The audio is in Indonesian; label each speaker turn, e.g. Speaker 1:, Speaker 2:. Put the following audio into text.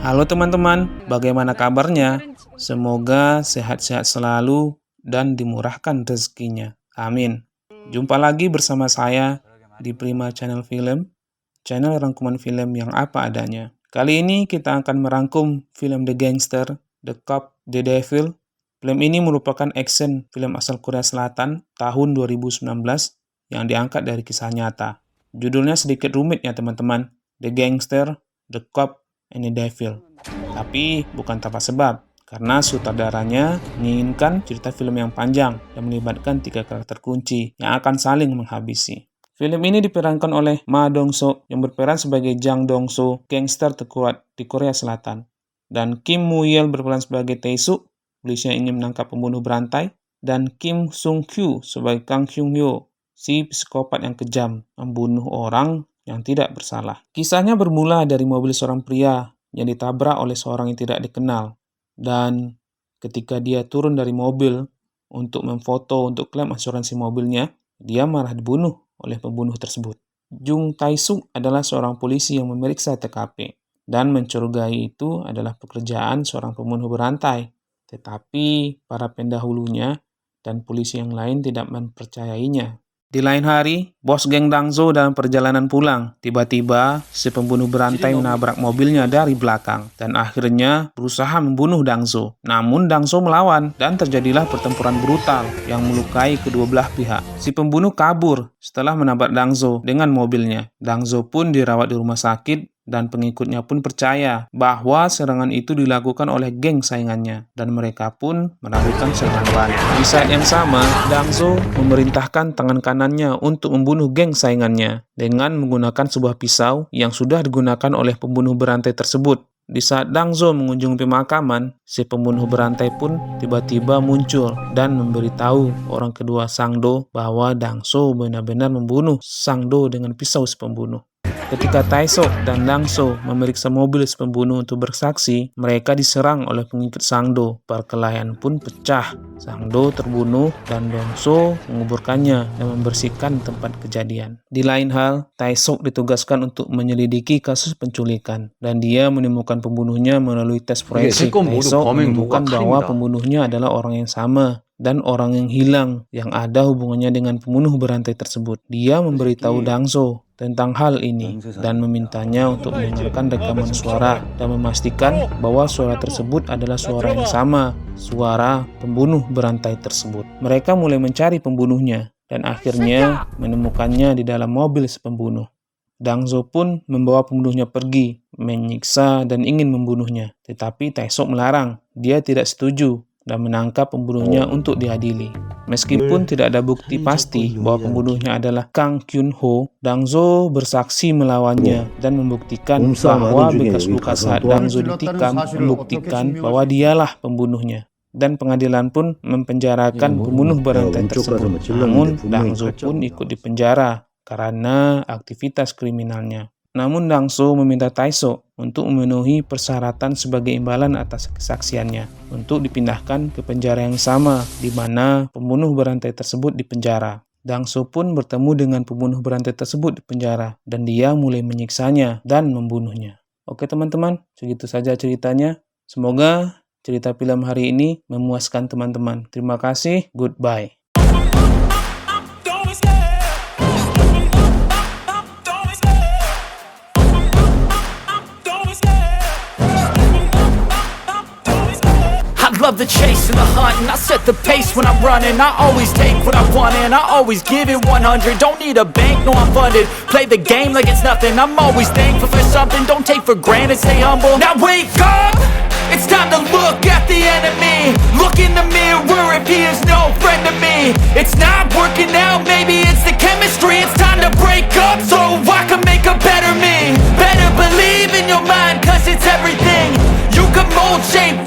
Speaker 1: Halo teman-teman, bagaimana kabarnya? Semoga sehat-sehat selalu dan dimurahkan rezekinya. Amin. Jumpa lagi bersama saya di Prima Channel Film, channel rangkuman film yang apa adanya. Kali ini kita akan merangkum film The Gangster, The Cop, The Devil. Film ini merupakan action film asal Korea Selatan tahun 2019 yang diangkat dari kisah nyata. Judulnya sedikit rumit ya teman-teman, The Gangster, The Cop, and The Devil. Tapi bukan tanpa sebab, karena sutradaranya menginginkan cerita film yang panjang dan melibatkan 3 karakter kunci yang akan saling menghabisi. Film ini diperankan oleh Ma Dong-seok yang berperan sebagai Jang Dong-soo, gangster terkuat di Korea Selatan. Dan Kim Moo-yeol berperan sebagai Tae-suk, polisi yang ingin menangkap pembunuh berantai. Dan Kim Sung-kyu sebagai Kang Hyung-yo, si psikopat yang kejam, membunuh orang yang tidak bersalah. Kisahnya bermula dari mobil seorang pria yang ditabrak oleh seorang yang tidak dikenal. Dan ketika dia turun dari mobil untuk memfoto untuk klaim asuransi mobilnya, dia malah dibunuh oleh pembunuh tersebut. Jung Tae-suk adalah seorang polisi yang memeriksa TKP dan mencurigai itu adalah pekerjaan seorang pembunuh berantai. Tetapi para pendahulunya dan polisi yang lain tidak mempercayainya. Di lain hari, bos geng Dang-soo dalam perjalanan pulang. Tiba-tiba, si pembunuh berantai menabrak mobilnya dari belakang dan akhirnya berusaha membunuh Dang-soo. Namun Dang-soo melawan dan terjadilah pertempuran brutal yang melukai kedua belah pihak. Si pembunuh kabur setelah menabrak Dang-soo dengan mobilnya. Dang-soo pun dirawat di rumah sakit dan pengikutnya pun percaya bahwa serangan itu dilakukan oleh geng saingannya dan mereka pun melakukan serangan balik. Di saat yang sama, Dang-soo memerintahkan tangan kanannya untuk membunuh geng saingannya dengan menggunakan sebuah pisau yang sudah digunakan oleh pembunuh berantai tersebut. Di saat Dang-soo mengunjungi pemakaman, si pembunuh berantai pun tiba-tiba muncul dan memberitahu orang kedua Sang-do bahwa Dang-soo benar-benar membunuh Sang-do dengan pisau si pembunuh. Ketika Tae-suk dan Dang-soo memeriksa mobil si pembunuh untuk bersaksi, mereka diserang oleh pengikut Sang-do. Perkelahian pun pecah. Sang-do terbunuh dan Dong-soo menguburkannya dan membersihkan tempat kejadian. Di lain hal, Tae-suk ditugaskan untuk menyelidiki kasus penculikan dan dia menemukan pembunuhnya melalui tes forensik. Tae-suk menemukan bahwa pembunuhnya adalah orang yang sama dan orang yang hilang yang ada hubungannya dengan pembunuh berantai tersebut. Dia memberitahu Dang-soo tentang hal ini dan memintanya untuk mendengarkan rekaman suara dan memastikan bahwa suara tersebut adalah suara yang sama, suara pembunuh berantai tersebut. Mereka mulai mencari pembunuhnya dan akhirnya menemukannya di dalam mobil si pembunuh. Dang-soo pun membawa pembunuhnya pergi, menyiksa dan ingin membunuhnya. Tetapi Tae-suk melarang, dia tidak setuju dan menangkap pembunuhnya untuk diadili. Meskipun tidak ada bukti pasti bahwa pembunuhnya adalah Kang Kyun-ho, Dang-soo bersaksi melawannya dan membuktikan bahwa bekas luka saat Dang-soo ditikam membuktikan bahwa dialah pembunuhnya. Dan pengadilan pun mempenjarakan pembunuh berantai tersebut. Namun Dang-soo pun ikut dipenjara karena aktivitas kriminalnya. Namun Dang-soo meminta Tae-suk untuk memenuhi persyaratan sebagai imbalan atas kesaksiannya untuk dipindahkan ke penjara yang sama di mana pembunuh berantai tersebut dipenjara. Dang-soo pun bertemu dengan pembunuh berantai tersebut di penjara dan dia mulai menyiksanya dan membunuhnya. Oke teman-teman, segitu saja ceritanya. Semoga cerita film hari ini memuaskan teman-teman. Terima kasih, goodbye.
Speaker 2: Love the chase and the hunt, and I set the pace when I'm running. I always take what I want and I always give it 100. Don't need a bank, no I'm funded. Play the game like it's nothing. I'm always thankful for something. Don't take for granted, stay humble. Now wake up, it's time to look at the enemy. Look in the mirror if he is no friend to me. It's not working out, maybe it's the chemistry. It's time to break up so I can make a better me. Better believe in your mind, cause it's everything. You can mold, shape,